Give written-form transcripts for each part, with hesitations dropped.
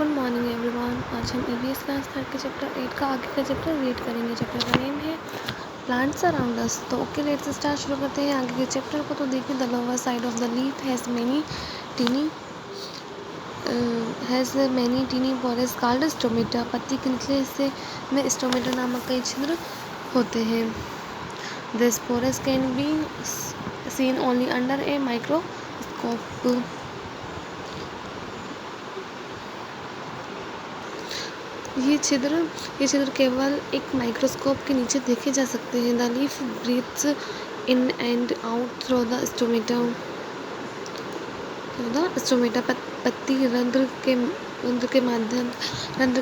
Good morning everyone. आज हम EVS class third के चैप्टर 8 का आगे का चैप्टर रीड करेंगे। चैप्टर का नेम है प्लांट्स अराउंड अस। तो ओके, लेट्स स्टार्ट। शुरू करते हैं आगे के चैप्टर को। तो देखिए, the lower side of the leaf has many tiny pores called stomata. पत्ती के निचले हिस्से में स्टोमेटा नामक कई छिद्र होते हैं। This pores can be seen only under a microscope. ये छिद्र केवल एक माइक्रोस्कोप के नीचे देखे जा सकते हैं। The leaf breathes in and out through the stomata. पत्ती रंध्र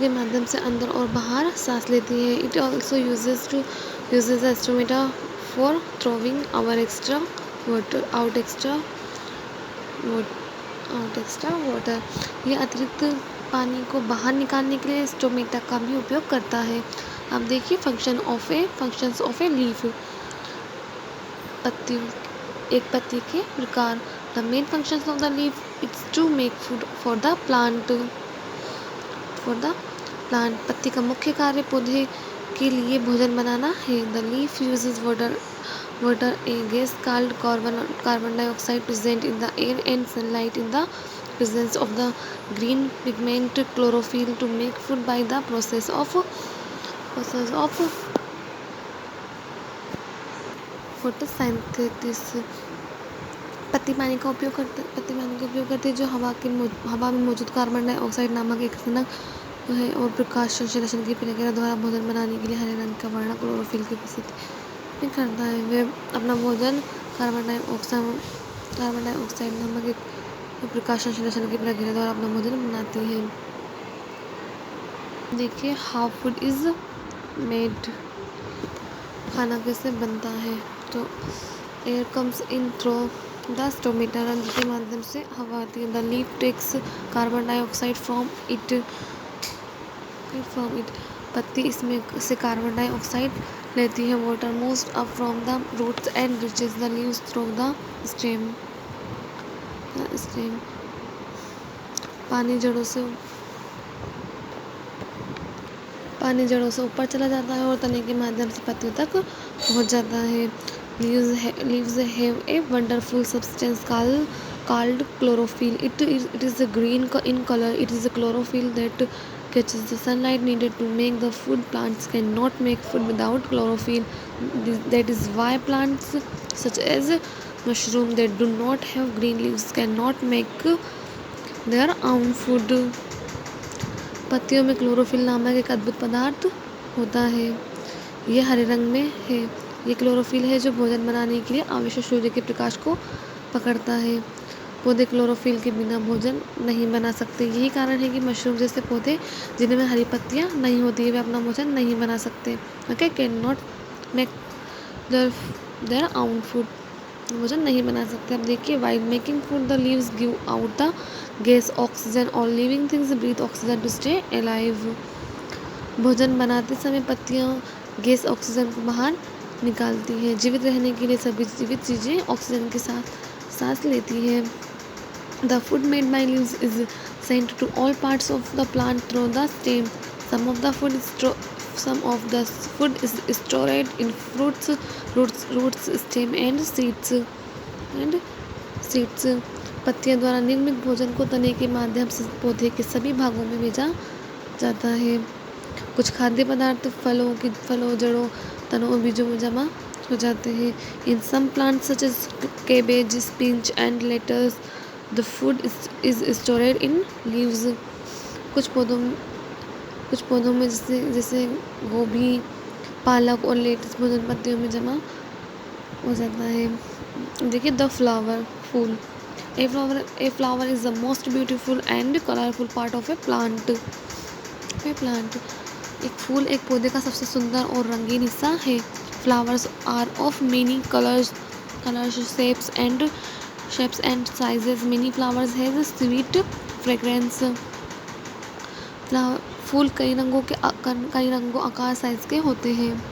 के माध्यम से अंदर और बाहर सांस लेती है। It also uses the stomata for throwing out extra water. ये अतिरिक्त पानी को बाहर निकालने के लिए स्टोमेटा का भी उपयोग करता है। अब देखिए फंक्शंस ऑफ ए लीफ। पत्ती के प्रकार। The main functions of the leaf it's to make food for the plant. पत्ती का मुख्य कार्य पौधे के लिए भोजन बनाना है। The leaf uses water, a gas called carbon dioxide present in the air, and sunlight in the presence of the green pigment chlorophyll to make food by the process of photosynthesis। पत्ती पानी का उपयोग करते हैं जो हवा में मौजूद कार्बन डाइऑक्साइड नामक एक रसायनक है और प्रकाश संश्लेषण की प्रक्रिया द्वारा भोजन बनाने के लिए हरे रंग का वर्ण क्लोरोफिल की उपस्थिति करता है। वे अपना भोजन कार्बन डाइऑक्साइड नामक एक प्रकाश संश्लेषण की प्रक्रिया द्वारा अपना भोजन बनाती है। देखिए, हाउ फूड इज मेड। खाना कैसे बनता है। तो air comes in through the stomata. रंध्र के माध्यम से हवा आती है। The leaf takes carbon dioxide from it. पत्ती इसमें से कार्बन डाइऑक्साइड लेती है। Water moves up from the roots and reaches the leaves through the stem. पानी जड़ों से ऊपर चला जाता है और तने के माध्यम से पत्तियों तक पहुंच जाता है। Leaves have a wonderful substance called chlorophyll. It is green in color. It is a chlorophyll that catches the sunlight needed to make the food. Plants cannot make food without chlorophyll. That is why plants such as mushroom that do not have green leaves cannot make their own food. पत्तियों में chlorophyll नामक एक अद्भुत पदार्थ होता है। यह हरे रंग में है। ये क्लोरोफिल है जो भोजन बनाने के लिए आवश्यक सूर्य के प्रकाश को पकड़ता है। पौधे क्लोरोफिल के बिना भोजन नहीं बना सकते। यही कारण है कि मशरूम जैसे पौधे जिनमें हरी पत्तियां नहीं होती वे अपना भोजन नहीं बना सकते। Okay, can not make their own food. भोजन नहीं बना सकते। अब देखिए, while making food the leaves give out the gas oxygen. All living things breathe oxygen to stay alive. भोजन बनाते समय पत्तियां गैस ऑक्सीजन को बाहर निकालती हैं। जीवित रहने के लिए सभी जीवित चीज़ें ऑक्सीजन के साथ सांस लेती है। The food made by leaves is sent to all parts of the plant through the stem. Some of the food is stored in roots stem and seeds. पत्तियों द्वारा निर्मित भोजन को तने के माध्यम से पौधे के सभी भागों में भेजा जाता है। कुछ खाद्य पदार्थ फलों जड़ों तनों और बीजों में जमा हो जाते हैं। In some plants such as cabbage, spinach and lettuce the food is stored in leaves. कुछ पौधों में जैसे गोभी, पालक और लेटस भोजन पत्तियों में जमा हो जाता है। देखिए, द फ्लावर फूल। A flower is the most beautiful and colourful part of a plant. एक फूल एक पौधे का सबसे सुंदर और रंगीन हिस्सा है। Flowers are of many colours, shapes and sizes. Many flowers have sweet fragrance. फूल कई रंगों आकार साइज के होते हैं।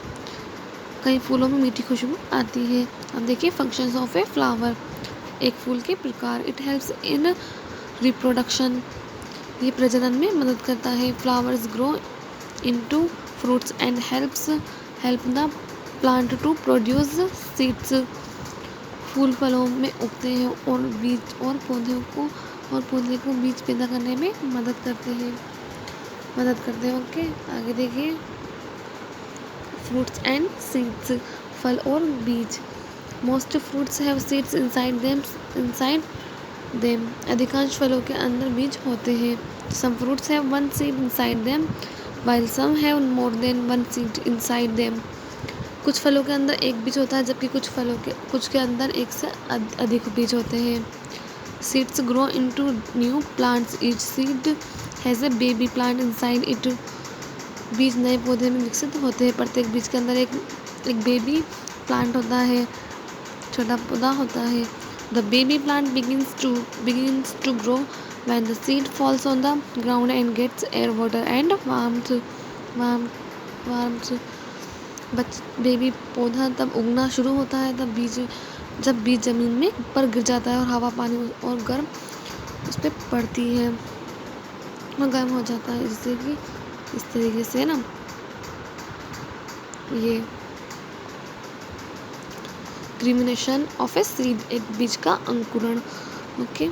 कई फूलों में मीठी खुशबू आती है। अब देखिए, फंक्शंस ऑफ ए फ्लावर। एक फूल के प्रकार। It helps in reproduction. ये प्रजनन में मदद करता है। Flowers grow into fruits and help the plant to produce seeds. फूल फलों में उगते हैं और बीज और पौधे को बीज पैदा करने में मदद करते हैं। ओके, आगे देखिए फ्रूट्स एंड सीड्स, फल और बीज। Most fruits have seeds inside them. अधिकांश फलों के अंदर बीज होते हैं। Some fruits have one seed inside them while some have more than one seed inside them। कुछ फलों के अंदर एक बीज होता है जबकि कुछ के अंदर एक से अधिक बीज होते हैं। Seeds grow into new plants, each seed has a baby plant inside it। बीज नए पौधे में विकसित होते हैं, प्रत्येक बीज के अंदर एक बेबी प्लांट होता है, छोटा पौधा होता है। The baby plant begins to grow when the seed falls on the ground and gets air, water and warmth। Baby पौधा तब उगना शुरू होता है जब बीज जमीन में ऊपर गिर जाता है और हवा, पानी और गर्म उस पर पड़ती है और गर्म हो जाता है, जिससे कि इस तरीके से ना ये ग्रीमिनेशन ऑफ ए सीड, एक बीज का अंकुरण। ओके।